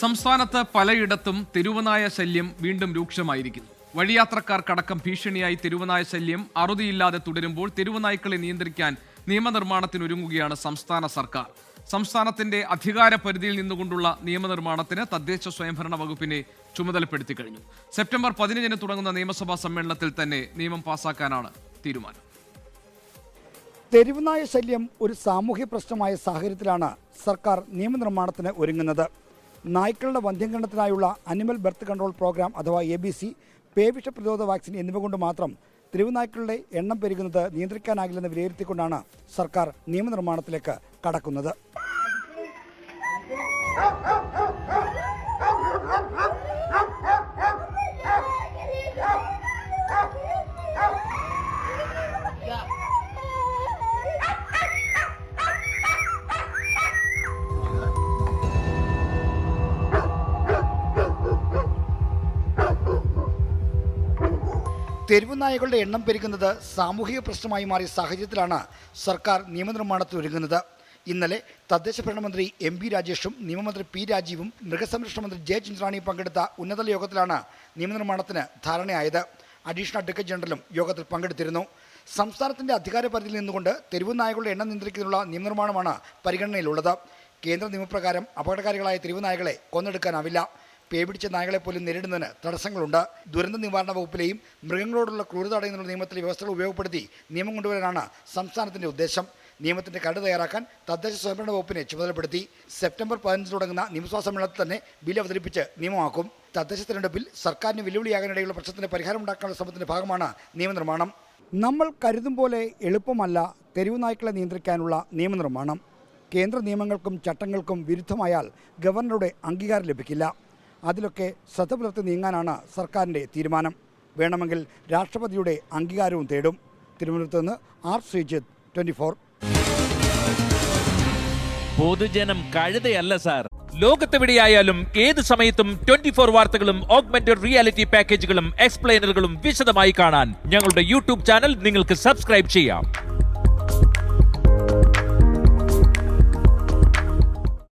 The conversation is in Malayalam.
സംസ്ഥാനത്ത് പലയിടത്തും തെരുവുനായ ശല്യം വീണ്ടും രൂക്ഷമായിരിക്കുന്നു. വഴിയാത്രക്കാർക്കടക്കം ഭീഷണിയായി തെരുവുനായ ശല്യം അറുതിയില്ലാതെ തുടരുമ്പോൾ തെരുവുനായ്ക്കളെ നിയന്ത്രിക്കാൻ നിയമനിർമ്മാണത്തിനൊരുങ്ങുകയാണ് സംസ്ഥാന സർക്കാർ. സംസ്ഥാനത്തിന്റെ അധികാര പരിധിയിൽ നിന്നുകൊണ്ടുള്ള നിയമനിർമ്മാണത്തിന് തദ്ദേശ സ്വയംഭരണ വകുപ്പിനെ ചുമതലപ്പെടുത്തി കഴിഞ്ഞു. സെപ്റ്റംബർ 15 തുടങ്ങുന്ന നിയമസഭാ സമ്മേളനത്തിൽ തന്നെ നിയമം പാസാക്കാനാണ് തീരുമാനം. തെരുവുനായ ശല്യം ഒരു സാമൂഹ്യ പ്രശ്നമായ സാഹചര്യത്തിലാണ് സർക്കാർ നിയമനിർമ്മാണത്തിന് ഒരുങ്ങുന്നത്. നായ്ക്കളുടെ വന്ധ്യംകരണത്തിനായുള്ള അനിമൽ ബർത്ത് കൺട്രോൾ പ്രോഗ്രാം അഥവാ ABC, പേവിഷ പ്രതിരോധ വാക്സിൻ എന്നിവ കൊണ്ട് മാത്രം തെരുവുനായ്ക്കളുടെ എണ്ണം പെരുകുന്നത് നിയന്ത്രിക്കാനാകില്ലെന്ന് വിലയിരുത്തിക്കൊണ്ടാണ് സർക്കാർ നിയമനിർമ്മാണത്തിലേക്ക് കടക്കുന്നത്. തെരുവുനായകളുടെ എണ്ണം പെരുകുന്നത് സാമൂഹിക പ്രശ്നമായി മാറിയ സാഹചര്യത്തിലാണ് സർക്കാർ നിയമനിർമ്മാണത്തിൽ ഒരുങ്ങുന്നത്. ഇന്നലെ തദ്ദേശ ഭരണ മന്ത്രി MP രാജേഷും നിയമമന്ത്രി P രാജീവും മൃഗസംരക്ഷണ മന്ത്രി J ചിഞ്ചറാണിയും പങ്കെടുത്ത ഉന്നതതല യോഗത്തിലാണ് നിയമനിർമ്മാണത്തിന് ധാരണയായത്. അഡീഷണൽ അഡ്വക്കേറ്റ് ജനറലും യോഗത്തിൽ പങ്കെടുത്തിരുന്നു. സംസ്ഥാനത്തിന്റെ അധികാര പരിധിയിൽ നിന്നുകൊണ്ട് തെരുവുനായകളുടെ എണ്ണം നിയന്ത്രിക്കുന്നതിനുള്ള നിയമനിർമ്മാണമാണ് പരിഗണനയിലുള്ളത്. കേന്ദ്ര നിയമപ്രകാരം അപകടകാരികളായ തെരുവുനായകളെ കൊന്നെടുക്കാനാവില്ല. പേപിടിച്ച നായകളെ പോലും നേരിടുന്നതിന് തടസ്സങ്ങളുണ്ട്. ദുരന്ത നിവാരണ വകുപ്പിലെയും മൃഗങ്ങളോടുള്ള ക്രൂരത തടയുന്ന നിയമത്തിലെ വ്യവസ്ഥകൾ ഉപയോഗപ്പെടുത്തി നിയമം കൊണ്ടുവരാനാണ് സംസ്ഥാനത്തിന്റെ ഉദ്ദേശം. നിയമത്തിന്റെ കരട് തയ്യാറാക്കാൻ തദ്ദേശ സ്വയംഭരണ വകുപ്പിനെ ചുമതലപ്പെടുത്തി. സെപ്റ്റംബർ 15 തുടങ്ങുന്ന നിയമസഭാ സമ്മേളനത്തിൽ തന്നെ ബിൽ അവതരിപ്പിച്ച് നിയമമാക്കും. തദ്ദേശ തെരഞ്ഞെടുപ്പിൽ സർക്കാരിന് വെല്ലുവിളിയാകാനിടയുള്ള പ്രശ്നത്തിന് പരിഹാരമുണ്ടാക്കാനുള്ള ശ്രമത്തിന്റെ ഭാഗമാണ് നിയമനിർമ്മാണം. നമ്മൾ കരുതും പോലെ എളുപ്പമല്ല തെരുവുനായ്ക്കളെ നിയന്ത്രിക്കാനുള്ള നിയമനിർമ്മാണം. കേന്ദ്ര നിയമങ്ങൾക്കും ചട്ടങ്ങൾക്കും വിരുദ്ധമായാൽ ഗവർണറുടെ അംഗീകാരം ലഭിക്കില്ല. അതിലൊക്കെ ശ്രദ്ധ പുലർത്തി നീങ്ങാനാണ് സർക്കാരിൻ്റെ തീരുമാനം. വേണമെങ്കിൽ രാഷ്ട്രപതിയുടെ അംഗീകാരവും തേടും. തിരുവനന്തപുരത്ത് നിന്ന് R. ശ്രീജിത്ത്, 24. പൊതുജനം കഴുതയല്ല സാർ. ലോകത്തെവിടെയായാലും ഏത് സമയത്തും 24 വാർത്തകളും ഓഗ്മെന്റഡ് റിയാലിറ്റി പാക്കേജുകളും എക്സ്പ്ലെയിനറുകളും വിശദമായി കാണാൻ ഞങ്ങളുടെ YouTube ചാനൽ നിങ്ങൾക്ക് സബ്സ്ക്രൈബ് ചെയ്യാം.